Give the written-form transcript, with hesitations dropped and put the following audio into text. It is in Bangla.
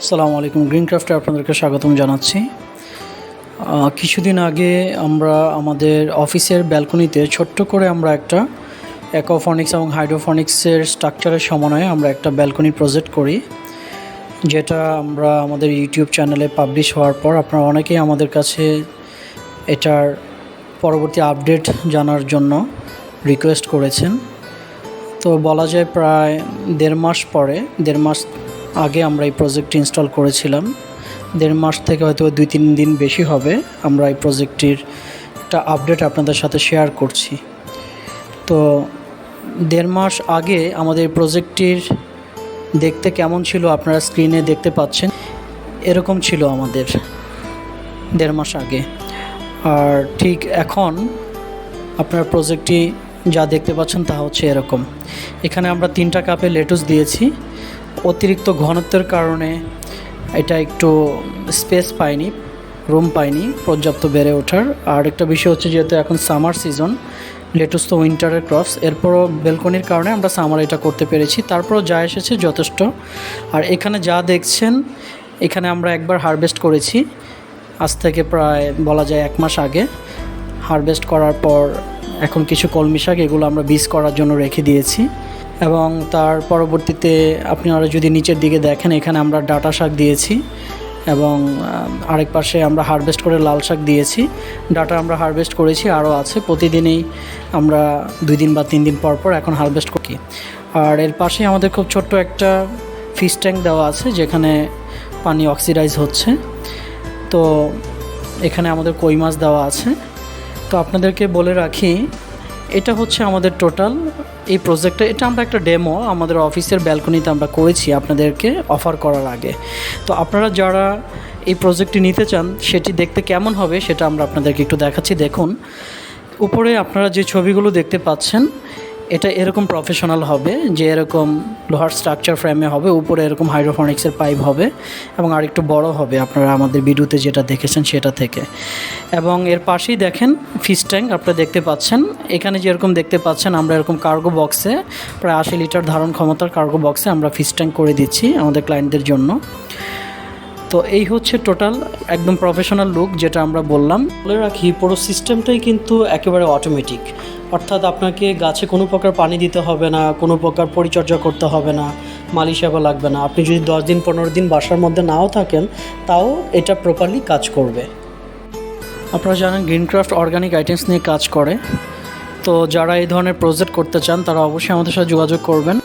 আসসালামু আলাইকুম। গ্রিন ক্রাফটে আপনাদেরকে স্বাগতম জানাচ্ছি। কিছুদিন আগে আমরা আমাদের অফিসের ব্যালকনিতে ছোট্ট করে আমরা একটা অ্যাকোফনিক্স এবং হাইড্রোফনিক্সের স্ট্রাকচারের সমন্বয়ে আমরা একটা ব্যালকনি প্রজেক্ট করি, যেটা আমরা আমাদের ইউটিউব চ্যানেলে পাবলিশ হওয়ার পর আপনারা অনেকেই আমাদের কাছে এটার পরবর্তী আপডেট জানার জন্য রিকোয়েস্ট করেছেন। তো বলা যায় প্রায় দেড় মাস আগে আমরা এই প্রজেক্টটি ইনস্টল করেছিলাম। দেড় মাস থেকে হয়তো 2-3 দিন বেশি হবে আমরা এই প্রজেক্টটির একটা আপডেট আপনাদের সাথে শেয়ার করছি। তো দেড় মাস আগে আমাদের এই প্রজেক্টটির দেখতে কেমন ছিল আপনারা স্ক্রিনে দেখতে পাচ্ছেন, এরকম ছিল আমাদের দেড় মাস আগে। আর ঠিক এখন আপনার প্রজেক্টটি যা দেখতে পাচ্ছেন তা হচ্ছে এরকম। এখানে আমরা 3টা কাপে লেটুস দিয়েছি। অতিরিক্ত ঘনত্বের কারণে এটা একটু স্পেস পায়নি, রুম পায়নি পর্যাপ্ত বেড়ে ওঠার। আর একটা বিষয় হচ্ছে, যেহেতু এখন সামার সিজন, লেটুস তো উইন্টারের ক্রপস, এরপরও বেলকনির কারণে আমরা সামার এটা করতে পেরেছি। তারপরও যা এসেছে যথেষ্ট। আর এখানে যা দেখছেন, এখানে আমরা একবার হারভেস্ট করেছি, আজ থেকে প্রায় বলা যায় 1 মাস আগে। হারভেস্ট করার পর এখন কিছু কলমি শাক, এগুলো আমরা বীজ করার জন্য রেখে দিয়েছি। এবং তার পরবর্তীতে আপনারা যদি নিচের দিকে দেখেন, এখানে আমরা ডাঁটা শাক দিয়েছি এবং আরেক পাশে আমরা হারভেস্ট করে লাল শাক দিয়েছি। ডাঁটা আমরা হারভেস্ট করেছি, আরও আছে। প্রতিদিনই আমরা 2 দিন বা 3 দিন পর পর এখন হারভেস্ট করি। আর এর পাশে আমাদের খুব ছোট্ট একটা ফিশ ট্যাঙ্ক দেওয়া আছে, যেখানে পানি অক্সিডাইজ হচ্ছে। তো এখানে আমাদের কই মাছ দেওয়া আছে। তো আপনাদেরকে বলে রাখি, এটা হচ্ছে আমাদের টোটাল এই প্রজেক্টটা। এটা আমরা একটা ডেমো আমাদের অফিসের ব্যালকনিতে আমরা করেছি আপনাদেরকে অফার করার আগে। তো আপনারা যারা এই প্রজেক্টটি নিতে চান, সেটি দেখতে কেমন হবে সেটা আমরা আপনাদেরকে একটু দেখাচ্ছি। দেখুন, উপরে আপনারা যে ছবিগুলো দেখতে পাচ্ছেন, এটা এরকম প্রফেশনাল হবে, যে এরকম লোহার স্ট্রাকচার ফ্রেমে হবে, উপরে এরকম হাইড্রোফনিক্সের পাইপ হবে এবং আরেকটু বড় হবে আপনারা আমাদের ভিডিওতে যেটা দেখেছেন সেটা থেকে। এবং এর পাশেই দেখেন ফিশ ট্যাঙ্ক আপনারা দেখতে পাচ্ছেন। এখানে যেরকম দেখতে পাচ্ছেন, আমরা এরকম কার্গো বক্সে প্রায় 80 লিটার ধারণ ক্ষমতার কার্গো বক্সে আমরা ফিশ ট্যাঙ্ক করে দিচ্ছি আমাদের ক্লায়েন্টদের জন্য। তো এই হচ্ছে টোটাল একদম প্রফেশনাল লুক, যেটা আমরা বললাম। বলে রাখি, পুরো সিস্টেমটাই কিন্তু একেবারে অটোমেটিক। অর্থাৎ আপনাকে গাছে কোনো প্রকার পানি দিতে হবে না, কোনো প্রকার পরিচর্যা করতে হবে না, মালি সেবা লাগবে না। আপনি যদি 10 দিন 15 দিন বাসার মধ্যে নাও থাকেন, তাও এটা প্রপারলি কাজ করবে। আপনারা জানেন গ্রিন ক্রাফট অর্গানিক আইটেমস নিয়ে কাজ করে। তো যারা এই ধরনের প্রজেক্ট করতে চান, তারা অবশ্যই আমাদের সাথে যোগাযোগ করবেন।